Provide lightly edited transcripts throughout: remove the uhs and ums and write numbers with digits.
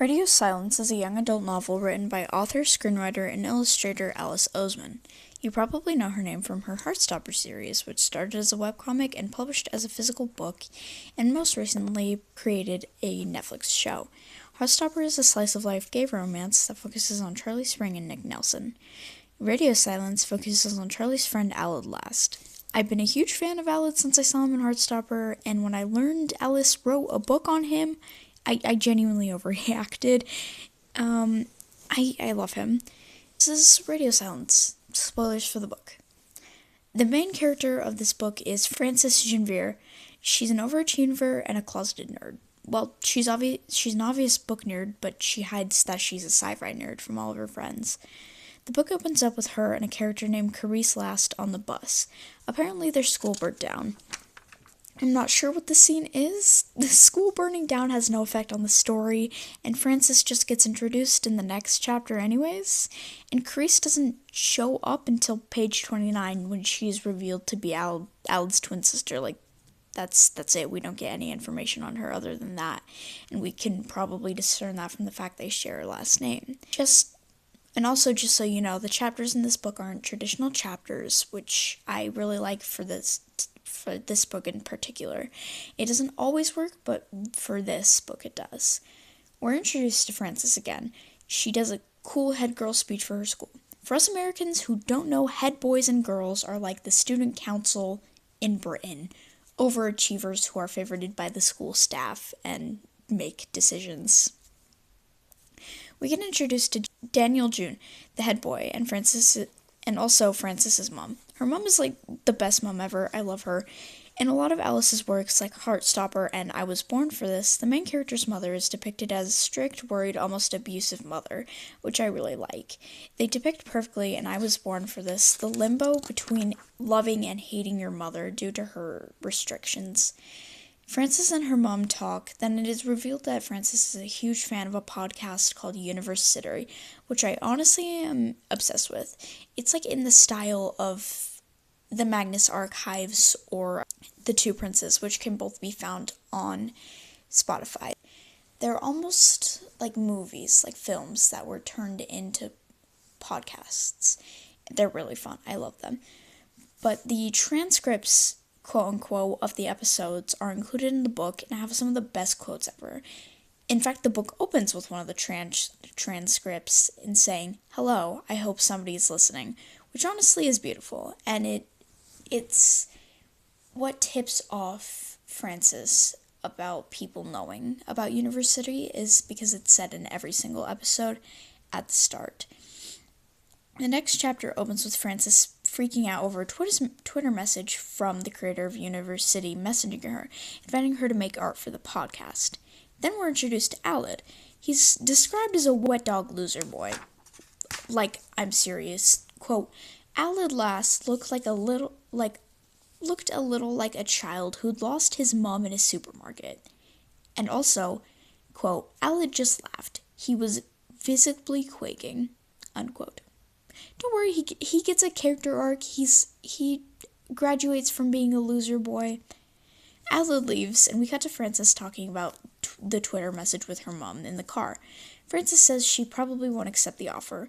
Radio Silence is a young adult novel written by author, screenwriter, and illustrator Alice Oseman. You probably know her name from her Heartstopper series, which started as a webcomic and published as a physical book, and most recently created a Netflix show. Heartstopper is a slice-of-life gay romance that focuses on Charlie Spring and Nick Nelson. Radio Silence focuses on Charlie's friend Aled Last. I've been a huge fan of Aled since I saw him in Heartstopper, and when I learned Alice wrote a book on him, I genuinely overreacted. I love him. This is Radio Silence. Spoilers for the book. The main character of this book is Frances Genevere. She's an overachiever and a closeted nerd. Well, she's an obvious book nerd, but she hides that she's a sci-fi nerd from all of her friends. The book opens up with her and a character named Carice Last on the bus. Apparently their school burnt down. I'm not sure what the scene is. The school burning down has no effect on the story, and Frances just gets introduced in the next chapter anyways, and Carice doesn't show up until page 29 when she is revealed to be Aled's twin sister. That's it. We don't get any information on her other than that, and we can probably discern that from the fact they share a last name. And also, just so you know, the chapters in this book aren't traditional chapters, which I really like for this book in particular. It doesn't always work, but for this book it does. We're introduced to Frances again. She does a cool head girl speech for her school. For us Americans who don't know, head boys and girls are like the student council in Britain, overachievers who are favored by the school staff and make decisions. We get introduced to Daniel June, the head boy, and also Frances's mom. Her mom is like the best mom ever. I love her. In a lot of Alice's works, like Heartstopper and I Was Born for This, the main character's mother is depicted as a strict, worried, almost abusive mother, which I really like. They depict perfectly in I Was Born for This the limbo between loving and hating your mother due to her restrictions. Frances and her mom talk, then it is revealed that Frances is a huge fan of a podcast called University, which I honestly am obsessed with. It's like in the style of the Magnus Archives or The Two Princes, which can both be found on Spotify. They're almost like movies, like films that were turned into podcasts. They're really fun. I love them. But the transcripts, quote-unquote, of the episodes are included in the book and have some of the best quotes ever. In fact, the book opens with one of the transcripts in saying, "Hello, I hope somebody is listening," which honestly is beautiful, and it's what tips off Frances about people knowing about University is because it's said in every single episode at the start. The next chapter opens with Frances freaking out over a Twitter message from the creator of University messaging her, inviting her to make art for the podcast. Then we're introduced to Aled. He's described as a wet dog loser boy. Like, I'm serious. Quote, Aled Last looked a little like a child who'd lost his mom in a supermarket. And also, quote, Aled just laughed. He was visibly quaking, unquote. Don't worry, he gets a character arc. He graduates from being a loser boy. Aled leaves, and we cut to Frances talking about the Twitter message with her mom in the car. Frances says she probably won't accept the offer.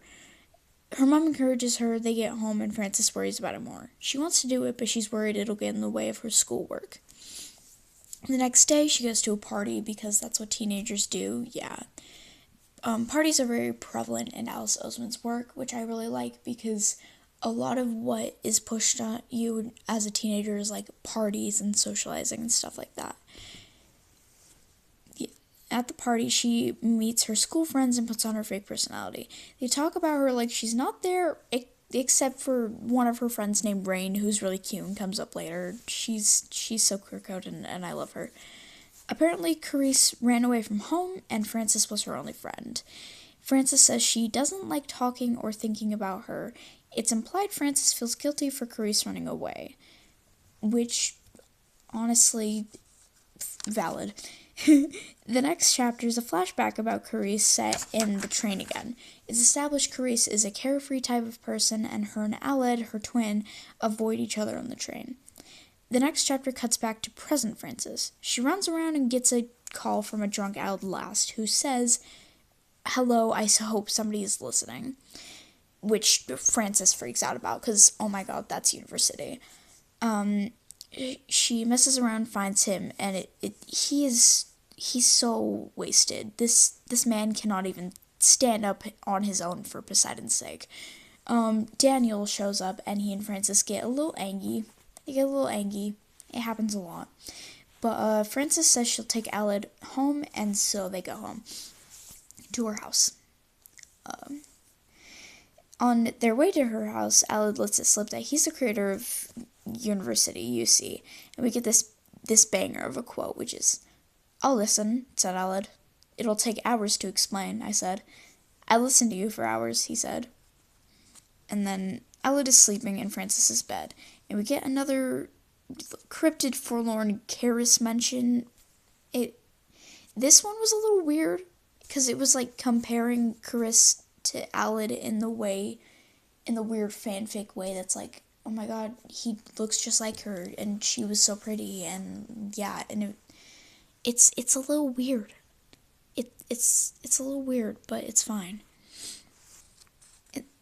Her mom encourages her, they get home, and Frances worries about it more. She wants to do it, but she's worried it'll get in the way of her schoolwork. The next day, she goes to a party because that's what teenagers do, yeah. Parties are very prevalent in Alice Oseman's work, which I really like because a lot of what is pushed on you as a teenager is like parties and socializing and stuff like that. Yeah. At the party, she meets her school friends and puts on her fake personality. They talk about her like she's not there except for one of her friends named Rain, who's really cute and comes up later. She's so queer-coded and I love her. Apparently, Carice ran away from home, and Frances was her only friend. Frances says she doesn't like talking or thinking about her. It's implied Frances feels guilty for Carice running away, which, honestly, valid. The next chapter is a flashback about Carice set in the train again. It's established Carice is a carefree type of person, and her and Aled, her twin, avoid each other on the train. The next chapter cuts back to present Frances. She runs around and gets a call from a drunk Aled Last, who says hello, I hope somebody is listening, which Frances freaks out about because, oh my god, that's university. She messes around, finds him, and he's so wasted. This man cannot even stand up on his own for Poseidon's sake. Daniel shows up, and he and Frances get a little angry. They get a little angry. It happens a lot. But Frances says she'll take Aled home, and so they go home to her house. On their way to her house, Aled lets it slip that he's the creator of University, UC, and we get this banger of a quote, which is, "I'll listen," said Aled. "It'll take hours to explain," I said. "I listened to you for hours," he said. And then Aled is sleeping in Frances's bed, and we get another cryptid forlorn Karis mention. This one was a little weird, because it was like comparing Karis to Aled in the weird fanfic way that's like, oh my god, he looks just like her, and she was so pretty, and yeah, and it's a little weird. It's a little weird, but it's fine.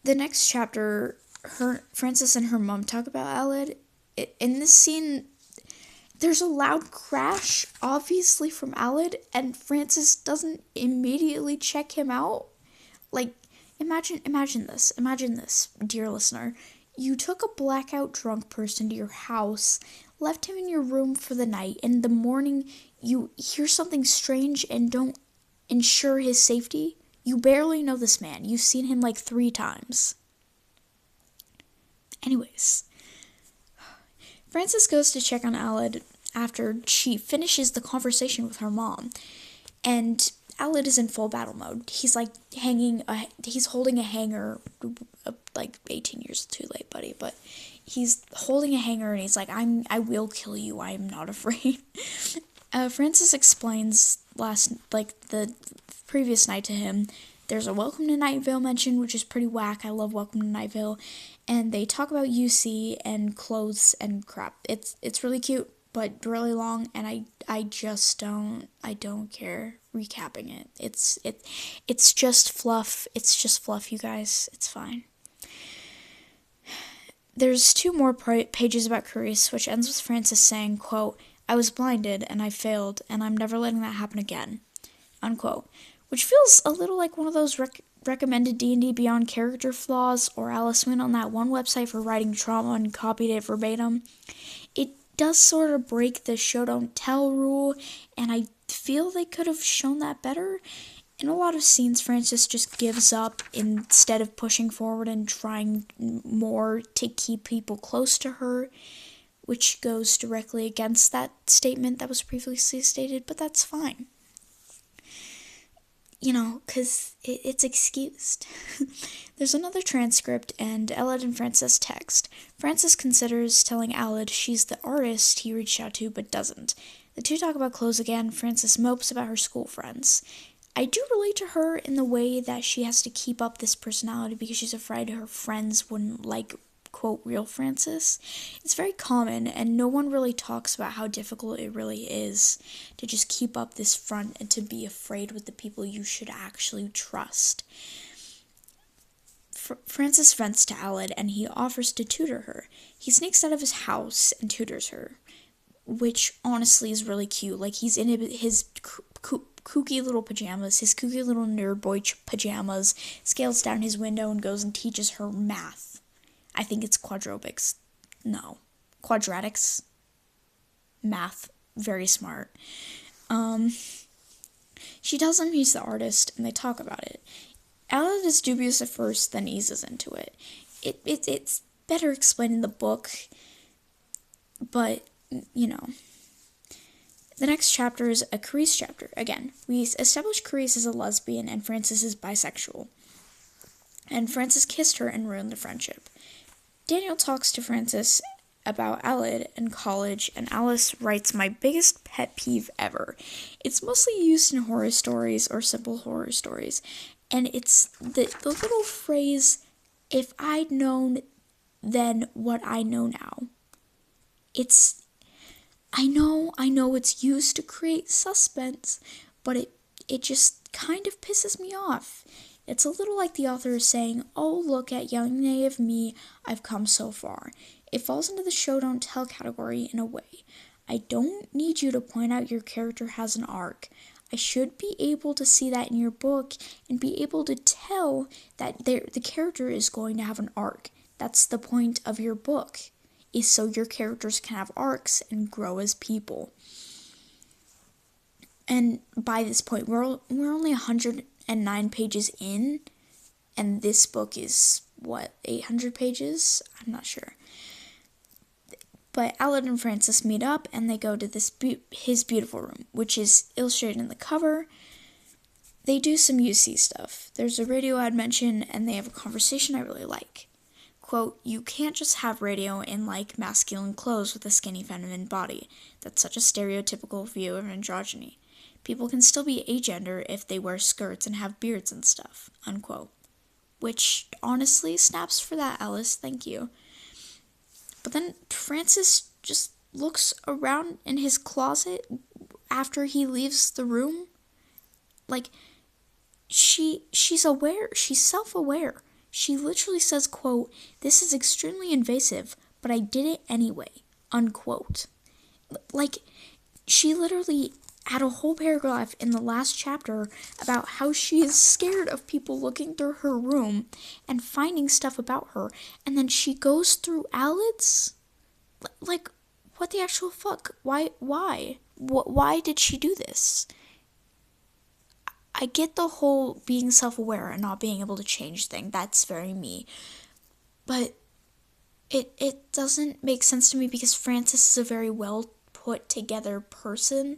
The next chapter, Frances and her mom talk about Aled. In this scene, there's a loud crash, obviously from Aled, and Frances doesn't immediately check him out. Like, imagine this, dear listener. You took a blackout drunk person to your house, left him in your room for the night, and in the morning you hear something strange and don't ensure his safety. You barely know this man. You've seen him like 3 times. Anyways, Frances goes to check on Aled after she finishes the conversation with her mom, and Aled is in full battle mode. He's like he's holding a hanger, like 18 years too late, buddy, but he's holding a hanger and he's like, I will kill you, I am not afraid. Frances explains the previous night to him. There's a Welcome to Night Vale mention, which is pretty whack. I love Welcome to Night Vale. And they talk about UC and clothes and crap. It's really cute, but really long, and I don't care recapping it. It's just fluff. It's just fluff, you guys. It's fine. There's 2 more pages about Carice, which ends with Frances saying, quote, "I was blinded and I failed, and I'm never letting that happen again," unquote. Which feels a little like one of those recommended D&D Beyond character flaws, or Alice went on that one website for writing trauma and copied it verbatim. It does sort of break the show don't tell rule, and I feel they could have shown that better. In a lot of scenes, Frances just gives up instead of pushing forward and trying more to keep people close to her, which goes directly against that statement that was previously stated, but that's fine. Because it's excused. There's another transcript, and Aled and Frances text. Frances considers telling Aled she's the artist he reached out to, but doesn't. The 2 talk about clothes again. Frances mopes about her school friends. I do relate to her in the way that she has to keep up this personality because she's afraid her friends wouldn't like, quote, real Frances. It's very common, and no one really talks about how difficult it really is to just keep up this front and to be afraid with the people you should actually trust. Frances vents to Aled, and he offers to tutor her. He sneaks out of his house and tutors her, which honestly is really cute. Like, he's in his kooky little pajamas, his kooky little nerd boy pajamas, scales down his window and goes and teaches her math. I think it's quadrobics. No. Quadratics. Math. Very smart. She tells him he's the artist, and they talk about it. Aled is dubious at first, then eases into it. It's better explained in the book, but, The next chapter is a Carice chapter. Again, we establish Carice as a lesbian, and Frances is bisexual. And Frances kissed her and ruined the friendship. Daniel talks to Frances about Aled in college, and Alice writes my biggest pet peeve ever. It's mostly used in horror stories or simple horror stories, and it's the little phrase, "if I'd known then what I know now." I know it's used to create suspense, but it just, kind of pisses me off. It's a little like the author is saying, oh, look at young naive me, I've come so far. It falls into the show don't tell category in a way. I don't need you to point out your character has an arc. I should be able to see that in your book and be able to tell that the character is going to have an arc. That's the point of your book, is so your characters can have arcs and grow as people. And by this point, we're only 109 pages in, and this book is, 800 pages? I'm not sure. But Aled and Francis meet up, and they go to his beautiful room, which is illustrated in the cover. They do some UC stuff. There's a radio ad mention, and they have a conversation I really like. Quote, you can't just have radio in, masculine clothes with a skinny feminine body. That's such a stereotypical view of androgyny. People can still be agender if they wear skirts and have beards and stuff, unquote. Which, honestly, snaps for that, Alice, thank you. But then Francis just looks around in his closet after he leaves the room. She's aware, she's self-aware. She literally says, quote, this is extremely invasive, but I did it anyway, unquote. She literally had a whole paragraph in the last chapter about how she is scared of people looking through her room and finding stuff about her, and then she goes through Aled's? What the actual fuck? Why did she do this? I get the whole being self-aware and not being able to change thing. That's very me. But it doesn't make sense to me because Frances is a very well put together person,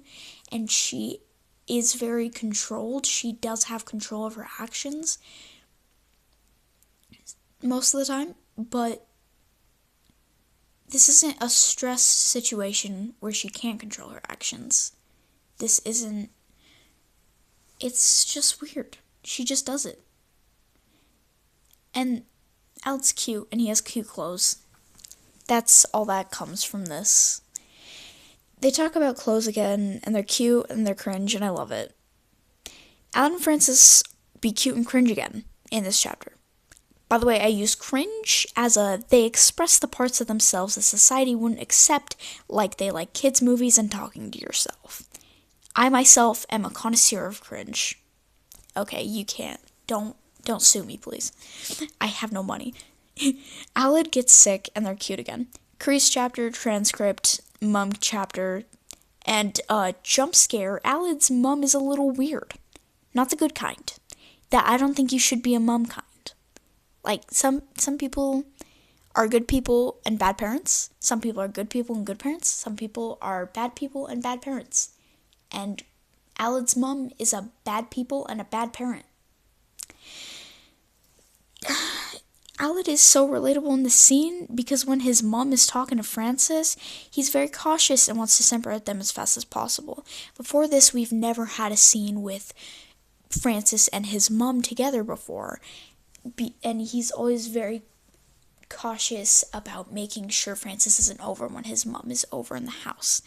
and she is very controlled. She does have control of her actions most of the time, but this isn't a stressed situation where she can't control her actions. It's just weird. She just does it. And Aled's cute, and he has cute clothes. That's all that comes from this. They talk about clothes again, and they're cute, and they're cringe, and I love it. Aled and Francis be cute and cringe again in this chapter. By the way, I use cringe as they express the parts of themselves that society wouldn't accept, like they like kids' movies and talking to yourself. I myself am a connoisseur of cringe. Okay, you can't. Don't sue me, please. I have no money. Aled gets sick, and they're cute again. Crease chapter, transcript, mum chapter, and jump scare. Aled's mum is a little weird. Not the good kind. That I don't think you should be a mum kind. Some people are good people and bad parents. Some people are good people and good parents. Some people are bad people and bad parents. And Aled's mum is a bad people and a bad parent. Aled is so relatable in the scene because when his mom is talking to Francis, he's very cautious and wants to separate them as fast as possible. Before this, we've never had a scene with Francis and his mom together before, and he's always very cautious about making sure Francis isn't over when his mom is over in the house.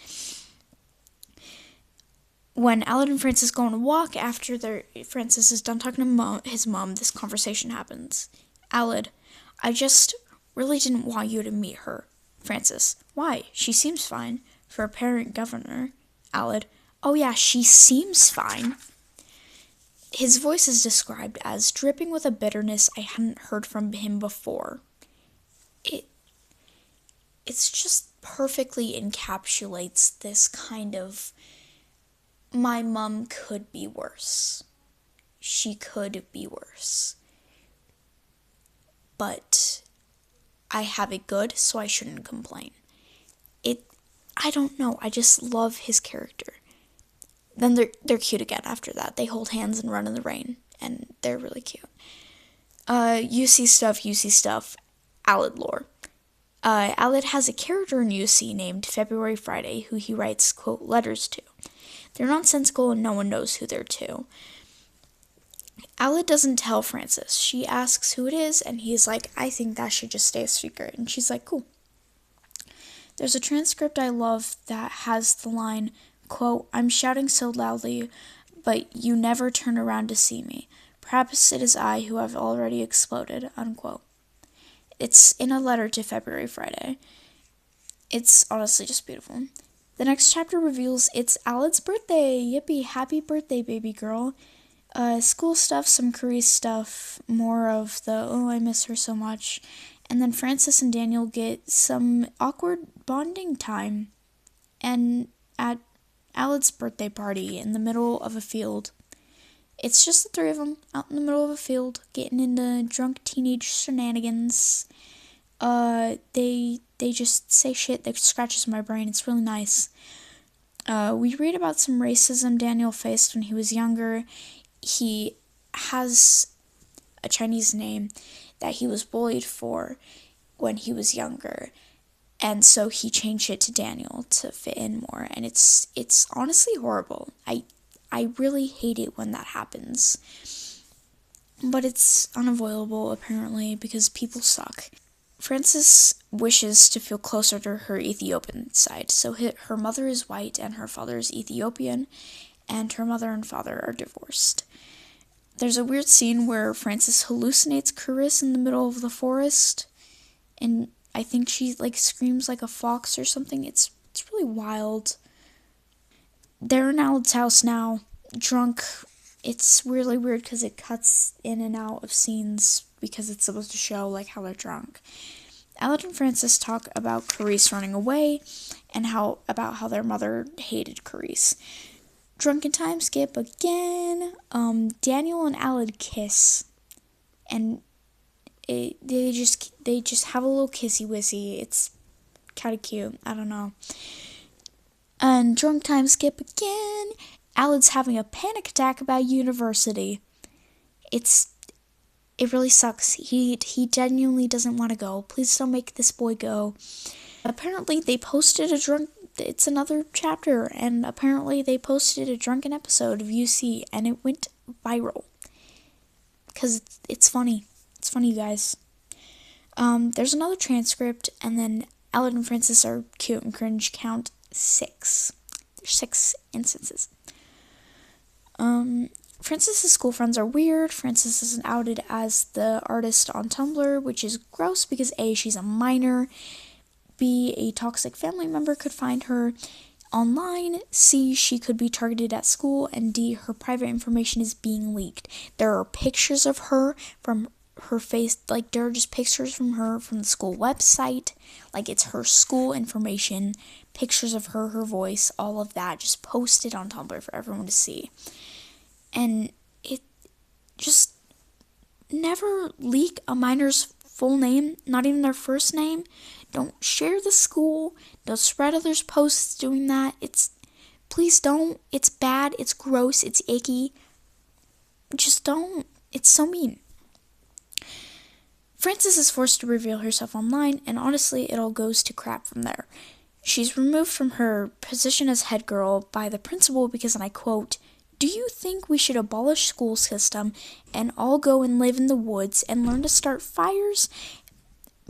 When Aled and Francis go on a walk after Francis is done talking to his mom, this conversation happens. Aled, I just really didn't want you to meet her. Francis, why? She seems fine. For a parent governor. Aled, oh yeah, she seems fine. His voice is described as dripping with a bitterness I hadn't heard from him before. It's just perfectly encapsulates this kind of, my mom could be worse. She could be worse. But I have it good, so I shouldn't complain. I don't know, I just love his character. Then they're cute again after that. They hold hands and run in the rain, and they're really cute. UC stuff, Aled lore. Aled has a character in UC named February Friday, who he writes, quote, letters to. They're nonsensical and no one knows who they're to. Aled doesn't tell Francis. She asks who it is, and he's like, I think that should just stay a secret. And she's like, cool. There's a transcript I love that has the line, quote, I'm shouting so loudly but you never turn around to see me. Perhaps it is I who have already exploded, unquote. It's in a letter to February Friday. It's honestly just beautiful. The next chapter reveals it's Alad's birthday. Yippee, happy birthday, baby girl. School stuff, some Carice stuff, more of the, oh, I miss her so much. And then Francis and Daniel get some awkward bonding time. And at Alad's birthday party in the middle of a field. It's just the three of them out in the middle of a field getting into drunk teenage shenanigans. They just say shit that scratches my brain. It's really nice. We read about some racism Daniel faced when he was younger. He has a Chinese name that he was bullied for when he was younger. And so he changed it to Daniel to fit in more. And it's honestly horrible. I really hate it when that happens. But it's unavoidable, apparently, because people suck. Frances wishes to feel closer to her Ethiopian side. So her mother is white and her father is Ethiopian. And her mother and father are divorced. There's a weird scene where Frances hallucinates Carice in the middle of the forest. And I think she screams like a fox or something. It's really wild. They're in Alad's house now, drunk. It's really weird because it cuts in and out of scenes because it's supposed to show how they're drunk. Alad and Frances talk about Carice running away and about how their mother hated Carice. Drunken time skip again. Daniel and Alad kiss, and they just have a little kissy wissy. It's kind of cute. I don't know. And drunk time skip again. Alad's having a panic attack about university. It really sucks. He genuinely doesn't want to go. Please don't make this boy go. Apparently they posted it's another chapter, and apparently they posted a drunken episode of UC, and it went viral. Because it's funny. It's funny, guys. There's another transcript, and then Alad and Frances are cute and cringe. Count 6. There's 6 instances. Frances' school friends are weird. Frances isn't outed as the artist on Tumblr, which is gross because A, she's a minor, B, a toxic family member could find her online, C, she could be targeted at school, and D, her private information is being leaked. There are pictures of her from her face, there are just pictures from her from the school website, it's her school information, pictures of her voice, all of that just posted on Tumblr for everyone to see. And it just never leak a minor's full name, not even their first name. Don't share the school. Don't spread others' posts doing that. Please don't. It's bad. It's gross. It's icky. Just don't. It's so mean. Frances is forced to reveal herself online, and honestly, it all goes to crap from there. She's removed from her position as head girl by the principal because, and I quote, "Do you think we should abolish school system and all go and live in the woods and learn to start fires,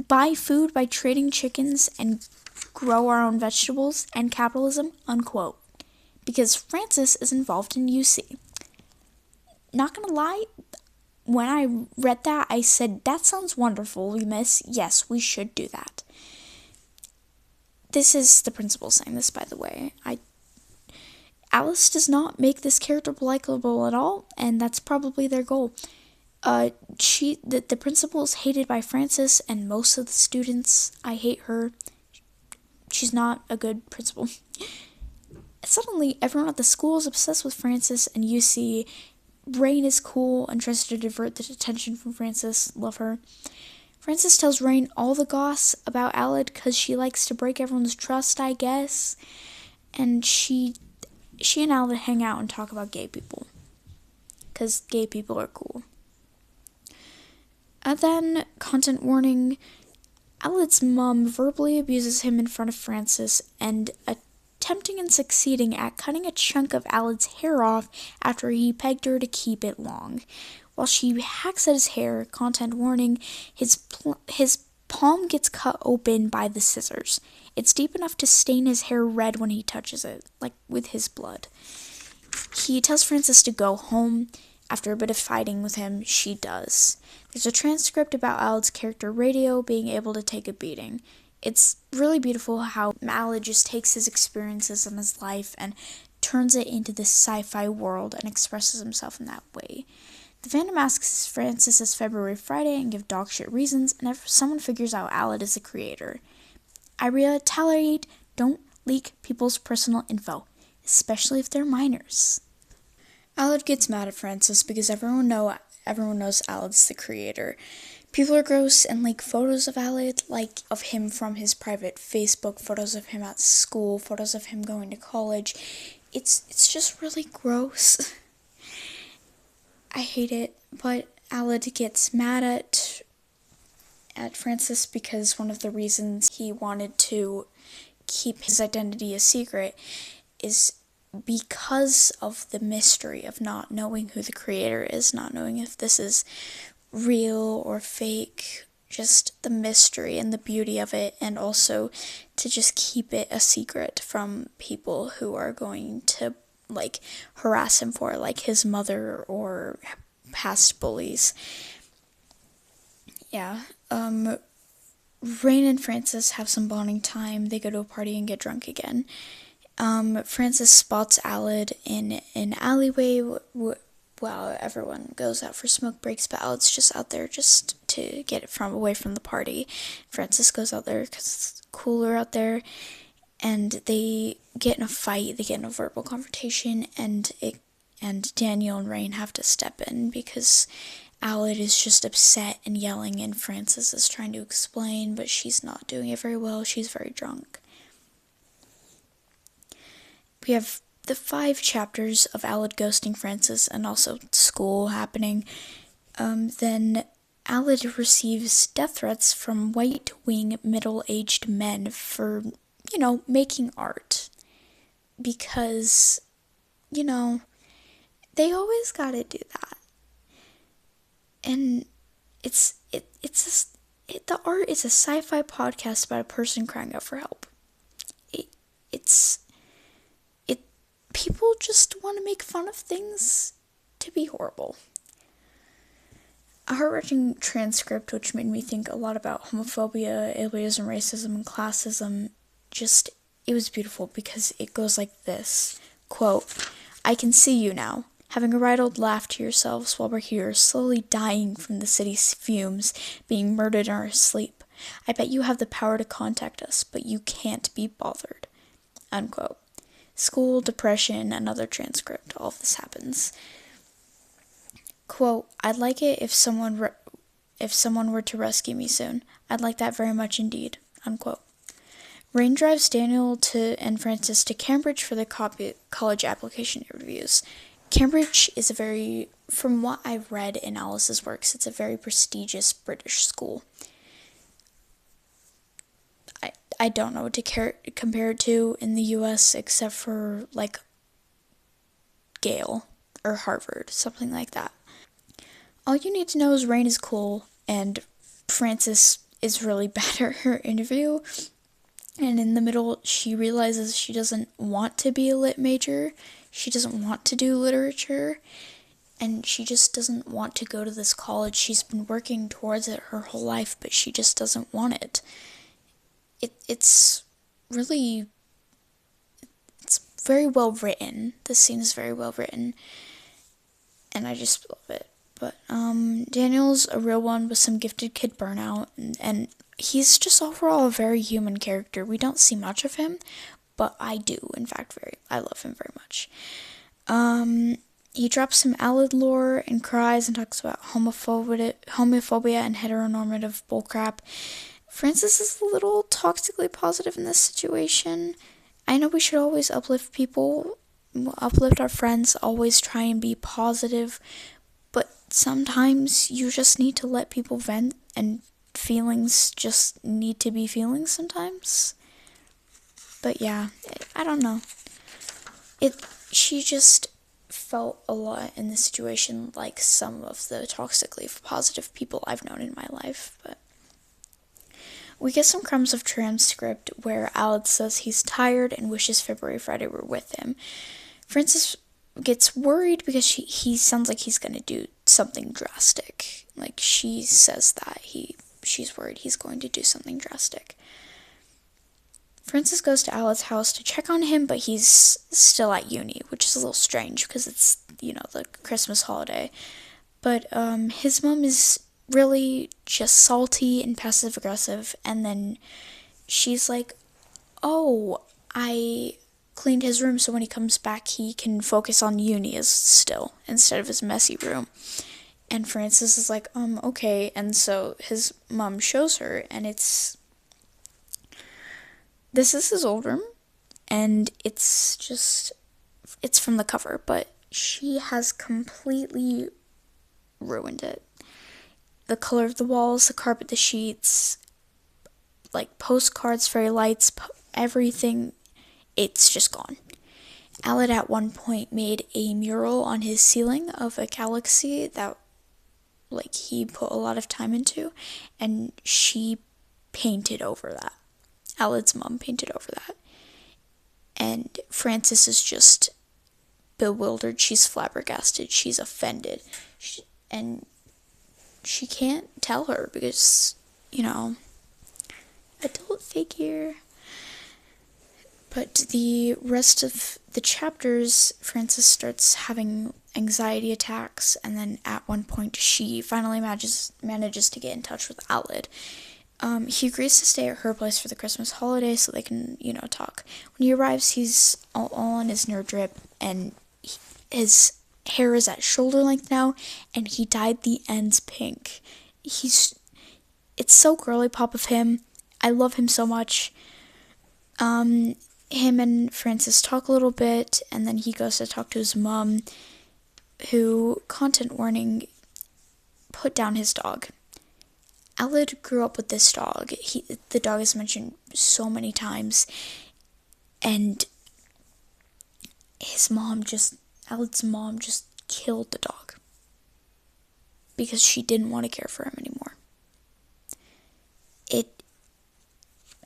buy food by trading chickens, and grow our own vegetables and capitalism?" Unquote. Because Frances is involved in UC. Not gonna lie, when I read that, I said, that sounds wonderful, miss. Yes, we should do that. This is the principal saying this, by the way. Alice does not make this character likable at all, and that's probably their goal. The principal is hated by Frances and most of the students. I hate her. She's not a good principal. Suddenly, everyone at the school is obsessed with Frances, and you see Rain is cool and tries to divert the attention from Frances. Love her. Frances tells Rain all the goss about Alad because she likes to break everyone's trust, I guess. And she and Alad hang out and talk about gay people. Because gay people are cool. And then, content warning, Alad's mom verbally abuses him in front of Frances and attempting and succeeding at cutting a chunk of Alad's hair off after he pegged her to keep it long. While she hacks at his hair, content warning, his palm gets cut open by the scissors. It's deep enough to stain his hair red when he touches it, with his blood. He tells Frances to go home. After a bit of fighting with him, she does. There's a transcript about Alad's character Radio being able to take a beating. It's really beautiful how Alad just takes his experiences in his life and turns it into this sci-fi world and expresses himself in that way. The fandom asks Frances is February Friday and give dogshit reasons, and if someone figures out Alad is the creator. I retaliate, don't leak people's personal info, especially if they're minors. Alad gets mad at Frances because everyone knows Alad's the creator. People are gross and leak photos of Alad, like of him from his private Facebook, photos of him at school, photos of him going to college. It's just really gross. I hate it, but Alad gets mad at Frances because one of the reasons he wanted to keep his identity a secret is because of the mystery of not knowing who the creator is, not knowing if this is real or fake, just the mystery and the beauty of it, and also to just keep it a secret from people who are going to harass him for, like his mother or past bullies. Yeah. Rain and Frances have some bonding time. They go to a party and get drunk again. Frances spots Alad in an alleyway while everyone goes out for smoke breaks, but Alad's just out there just to get it away from the party. Frances goes out there because it's cooler out there, and they get in a fight. They get in a verbal confrontation, and Daniel and Rain have to step in because Alad is just upset and yelling, and Frances is trying to explain, but she's not doing it very well. She's very drunk. We have the 5 chapters of Alad ghosting Frances and also school happening. Then Alad receives death threats from right-wing middle-aged men for, making art. Because, they always gotta do that. And the art is a sci-fi podcast about a person crying out for help. People just want to make fun of things to be horrible. A heart-wrenching transcript, which made me think a lot about homophobia, ableism, racism, and classism, it was beautiful because it goes like this. Quote, "I can see you now, having a right old laugh to yourselves while we're here, slowly dying from the city's fumes, being murdered in our sleep. I bet you have the power to contact us, but you can't be bothered." Unquote. School, depression, another transcript, all of this happens. Quote, "I'd like it if someone were to rescue me soon. I'd like that very much indeed." Unquote. Rain drives Daniel and Frances to Cambridge for the college application interviews. Cambridge is from what I've read in Alice's works, it's a very prestigious British school. I don't know what to compare it to in the US except for Yale or Harvard, something like that. All you need to know is Rain is cool and Frances is really bad at her interview. And in the middle, she realizes she doesn't want to be a lit major. She doesn't want to do literature. And she just doesn't want to go to this college. She's been working towards it her whole life, but she just doesn't want it. It's very well written. This scene is very well written, and I just love it. But Daniel's a real one with some gifted kid burnout, and he's just overall a very human character. We don't see much of him, but I do, in fact, I love him very much. He drops some Alad lore and cries and talks about homophobia and heteronormative bullcrap. Frances is a little toxically positive in this situation. I know we should always uplift people, uplift our friends, always try and be positive, but sometimes you just need to let people vent, and feelings just need to be feelings sometimes. But yeah, I don't know. She just felt a lot in this situation like some of the toxically positive people I've known in my life, but we get some crumbs of transcript where Alad says he's tired and wishes February Friday were with him. Frances gets worried because he sounds like he's gonna do something drastic. Like, she says that she's worried he's going to do something drastic. Francis goes to Alad's house to check on him, but he's still at uni, which is a little strange because it's, the Christmas holiday. But his mom is really just salty and passive aggressive, and then she's like, oh, I cleaned his room so when he comes back he can focus on uni still instead of his messy room. And Francis is like, okay. And so his mom shows her, and this is his old room, and it's from the cover, but she has completely ruined it. The color of the walls, the carpet, the sheets, like postcards, fairy lights, everything, it's just gone. Alad at one point made a mural on his ceiling of a galaxy that he put a lot of time into, and she painted over that. Alad's mom painted over that. And Frances is just bewildered. She's flabbergasted. She's offended. And she can't tell her because, adult figure. But the rest of the chapters, Frances starts having anxiety attacks, and then at one point she finally manages to get in touch with Alad. He agrees to stay at her place for the Christmas holiday so they can, talk. When he arrives, he's all on his nerd drip, and his hair is at shoulder length now, and he dyed the ends pink. It's so girly pop of him. I love him so much. Him and Francis talk a little bit, and then he goes to talk to his mom, who, content warning, put down his dog. Alad grew up with this dog. The dog is mentioned so many times, and Alad's mom just killed the dog because she didn't want to care for him anymore.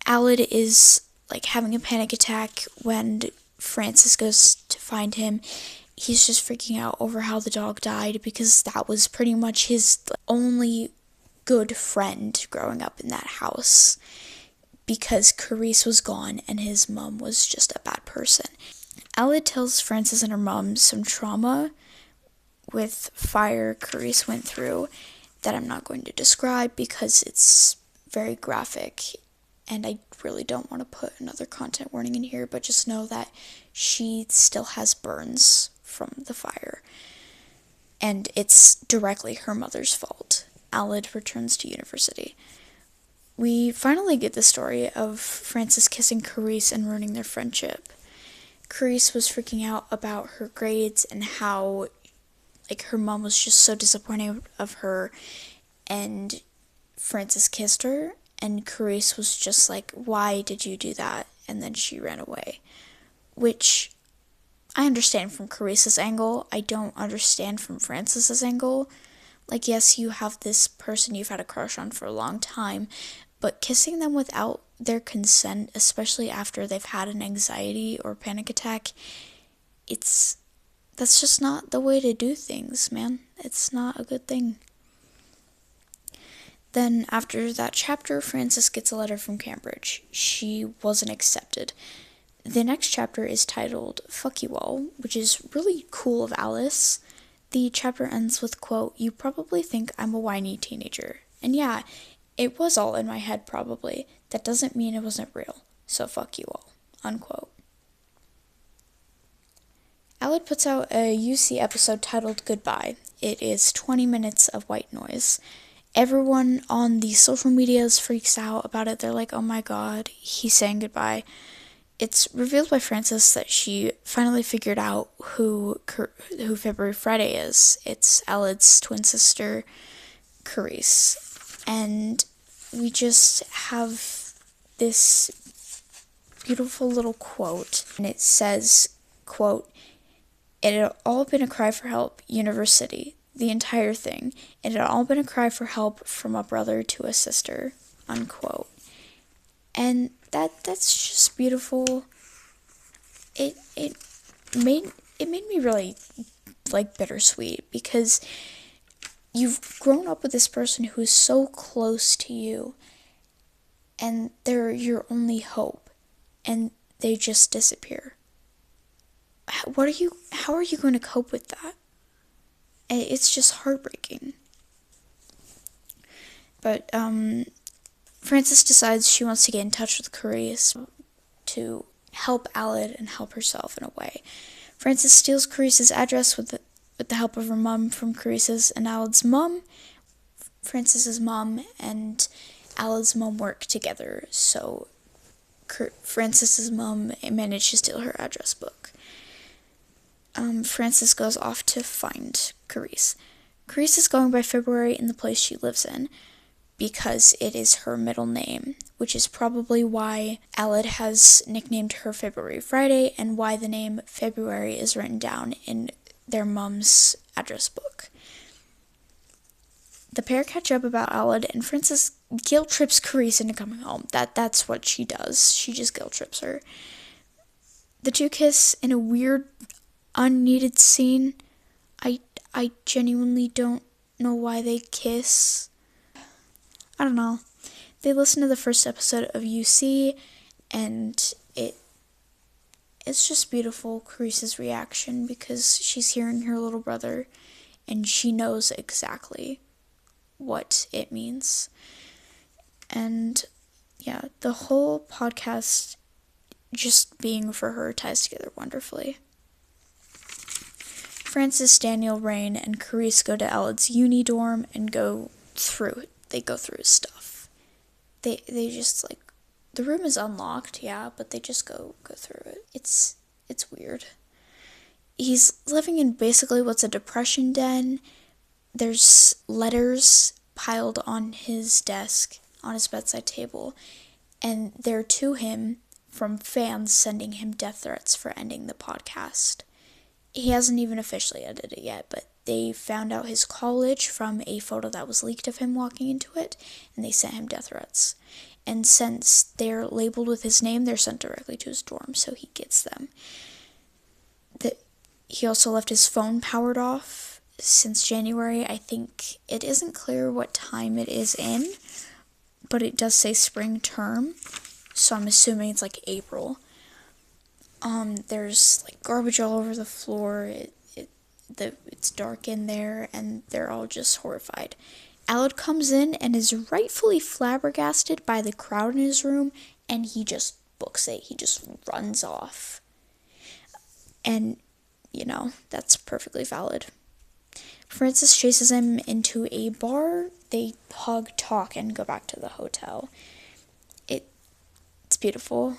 Alad is having a panic attack when Francis goes to find him. He's just freaking out over how the dog died because that was pretty much his only good friend growing up in that house, because Carice was gone and his mom was just a bad person. Alad tells Frances and her mom some trauma with fire Carice went through that I'm not going to describe because it's very graphic, and I really don't want to put another content warning in here, but just know that she still has burns from the fire, and it's directly her mother's fault. Alad returns to university. We finally get the story of Frances kissing Carice and ruining their friendship. Carice was freaking out about her grades and how, her mom was just so disappointed of her, and Frances kissed her, and Carice was just like, why did you do that? And then she ran away, which I understand from Carice's angle. I don't understand from Frances's angle. Yes, you have this person you've had a crush on for a long time, but kissing them without their consent, especially after they've had an anxiety or panic attack, that's just not the way to do things, man. It's not a good thing. Then, after that chapter, Frances gets a letter from Cambridge. She wasn't accepted. The next chapter is titled Fuck You All, which is really cool of Alice. The chapter ends with, quote, "You probably think I'm a whiny teenager." And yeah, it was all in my head probably. That doesn't mean it wasn't real. So fuck you all, unquote. Alad puts out a UC episode titled Goodbye. It is 20 minutes of white noise. Everyone on the social medias freaks out about it. They're like, oh my god, he's saying goodbye. It's revealed by Frances that she finally figured out who February Friday is. It's Alad's twin sister, Carice. And we just have this beautiful little quote, and it says, quote, "It had all been a cry for help, university, the entire thing. It had all been a cry for help from a brother to a sister," unquote. And that's just beautiful. It made it made me really, like, bittersweet, because you've grown up with this person who is so close to you, and they're your only hope, and they just disappear. How are you going to cope with that? It's just heartbreaking. But Frances decides she wants to get in touch with Carice to help Aled and help herself in a way. Frances steals Carice's address with the help of her mom from Carice's and Aled's mom. Frances's mom and Aled's mom work together, so Frances's mom managed to steal her address book. Frances goes off to find Carice. Carice is going by February in the place she lives in, because it is her middle name, which is probably why Aled has nicknamed her February Friday, and why the name February is written down in their mom's address book. The pair catch up about Aled, and Frances guilt trips Carice into coming home. That's what she does. She just guilt trips her. The two kiss in a weird, unneeded scene. I genuinely don't know why they kiss. I don't know. They listen to the first episode of UC, and it's just beautiful, Carice's reaction, because she's hearing her little brother, and she knows exactly what it means. And yeah, the whole podcast just being for her ties together wonderfully. Frances, Daniel, Rain, and Carice go to Aled's uni dorm and go through it. They go through his stuff. They just, like, the room is unlocked, yeah, but they just go through it. It's weird. He's living in basically what's a depression den. There's letters piled on his desk, on his bedside table, and they're to him from fans sending him death threats for ending the podcast. He hasn't even officially ended it yet, but they found out his college from a photo that was leaked of him walking into it, and they sent him death threats. And since they're labeled with his name, they're sent directly to his dorm, so he gets them. He also left his phone powered off since January. I think it isn't clear what time it is in, but it does say spring term, so I'm assuming it's like April. There's like garbage all over the floor. It's dark in there, and they're all just horrified. Aled comes in and is rightfully flabbergasted by the crowd in his room, and he just books it. He just runs off. And, that's perfectly valid. Frances chases him into a bar. They hug, talk, and go back to the hotel. It's beautiful.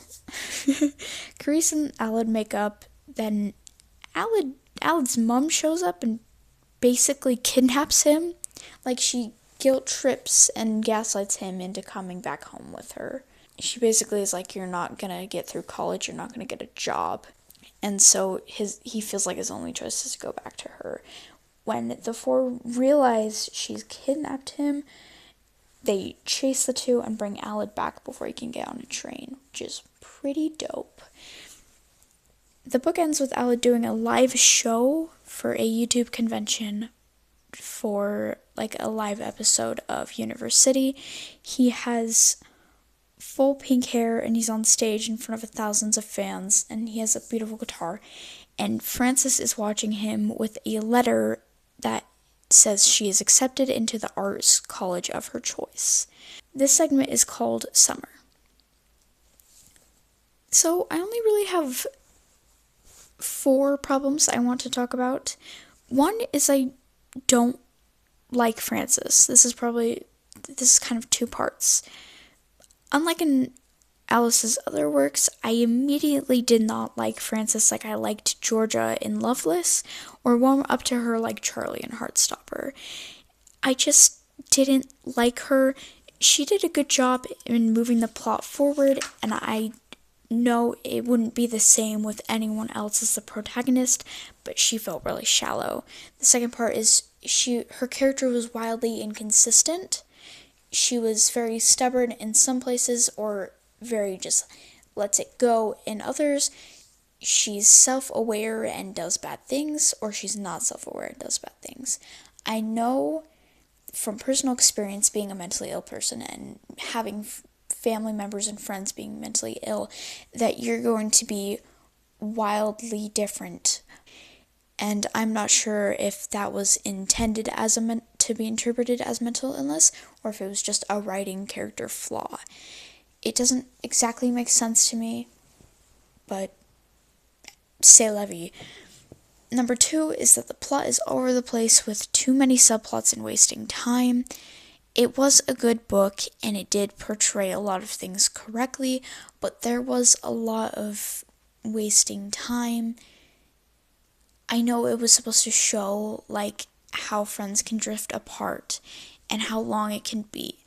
Carice and Aled make up. Then Aled's mom shows up and basically kidnaps him. Like, she guilt trips and gaslights him into coming back home with her. She basically is like, you're not gonna get through college, you're not gonna get a job. And so he feels like his only choice is to go back to her. When the four realize she's kidnapped him, they chase the two and bring Aled back before he can get on a train, which is pretty dope. The book ends with Aled doing a live show for a YouTube convention for like a live episode of University. He has full pink hair and he's on stage in front of thousands of fans, and he has a beautiful guitar. And Frances is watching him with a letter that says she is accepted into the arts college of her choice. This segment is called Summer. So I only really have 4 problems I want to talk about. One is I don't like Frances. This is kind of 2 parts. Unlike in Alice's other works, I immediately did not like Frances like I liked Georgia in Loveless, or warm up to her like Charlie in Heartstopper. I just didn't like her. She did a good job in moving the plot forward, and I know it wouldn't be the same with anyone else as the protagonist, but she felt really shallow. The second part is her character was wildly inconsistent. She was very stubborn in some places, or very just lets it go in others. she's self-aware and does bad things, or she's not self-aware and does bad things. I know from personal experience, being a mentally ill person and having family members and friends being mentally ill, that you're going to be wildly different. And I'm not sure if that was intended as to be interpreted as mental illness, or if it was just a writing character flaw. It doesn't exactly make sense to me, but c'est la vie. Number 2 is that the plot is all over the place with too many subplots and wasting time. It was a good book, and it did portray a lot of things correctly, but there was a lot of wasting time. I know it was supposed to show, like, how friends can drift apart and how long it can be.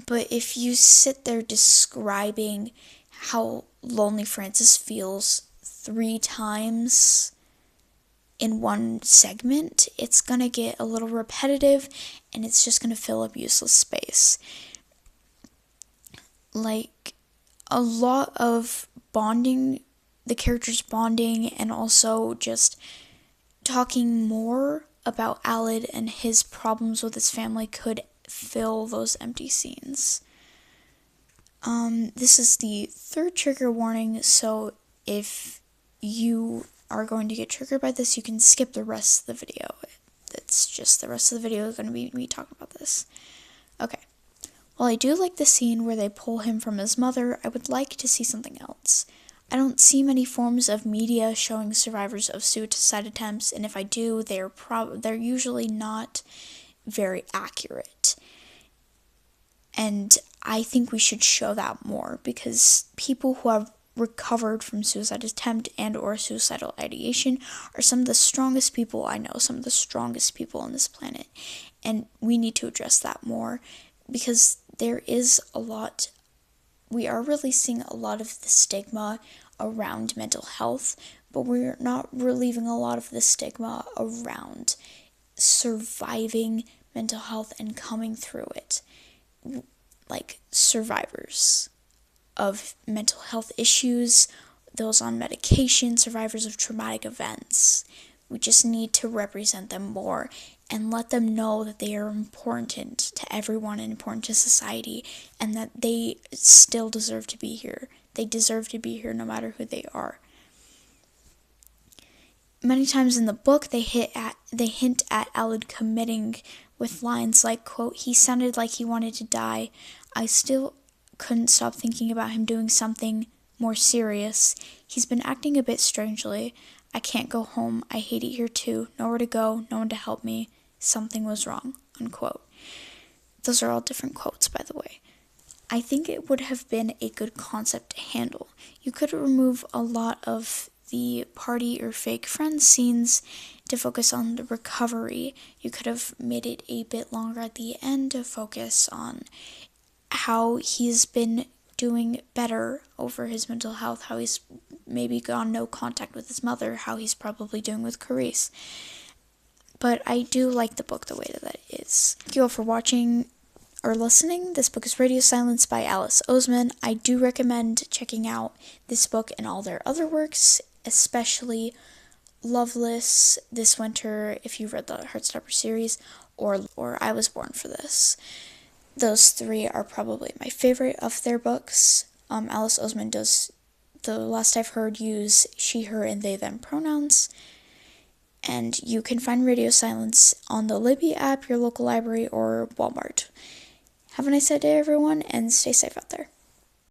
But if you sit there describing how lonely Frances feels 3 times in one segment, it's gonna get a little repetitive, and it's just gonna fill up useless space. Like, a lot of bonding, the characters bonding, and also just talking more about Aled and his problems with his family could fill those empty scenes. This is the 3rd trigger warning, so if you are going to get triggered by this, you can skip the rest of the video. It's just the rest of the video is going to be me talking about this. Okay. While I do like the scene where they pull him from his mother, I would like to see something else. I don't see many forms of media showing survivors of suicide attempts, and if I do, they're usually not very accurate. And I think we should show that more, because people who have recovered from suicide attempt and or suicidal ideation are some of the strongest people I know, some of the strongest people on this planet. And we need to address that more, because there is a lot, we are releasing a lot of the stigma around mental health, but we're not relieving a lot of the stigma around surviving mental health and coming through it. Like survivors of mental health issues, those on medication, survivors of traumatic events. We just need to represent them more and let them know that they are important to everyone and important to society, and that they still deserve to be here. They deserve to be here no matter who they are. Many times in the book, they hint at Aled committing with lines like, quote, "He sounded like he wanted to die. I still couldn't stop thinking about him doing something more serious. He's been acting a bit strangely. I can't go home. I hate it here too. Nowhere to go, no one to help me. Something was wrong," unquote. Those are all different quotes, by the way. I think it would have been a good concept to handle. You could remove a lot of the party or fake friends scenes to focus on the recovery. You could have made it a bit longer at the end to focus on how he's been doing better over his mental health, how he's maybe gone no contact with his mother, how he's probably doing with Carice. But I do like the book the way that it is. Thank you all for watching or listening. This book is Radio Silence by Alice Oseman. I do recommend checking out this book and all their other works, especially Loveless this winter, if you read the Heartstopper series, or I Was Born for This. Those 3 are probably my favorite of their books. Alice Oseman does, the last I've heard, use she, her, and they, them pronouns. And you can find Radio Silence on the Libby app, your local library, or Walmart. Have a nice day, everyone, and stay safe out there.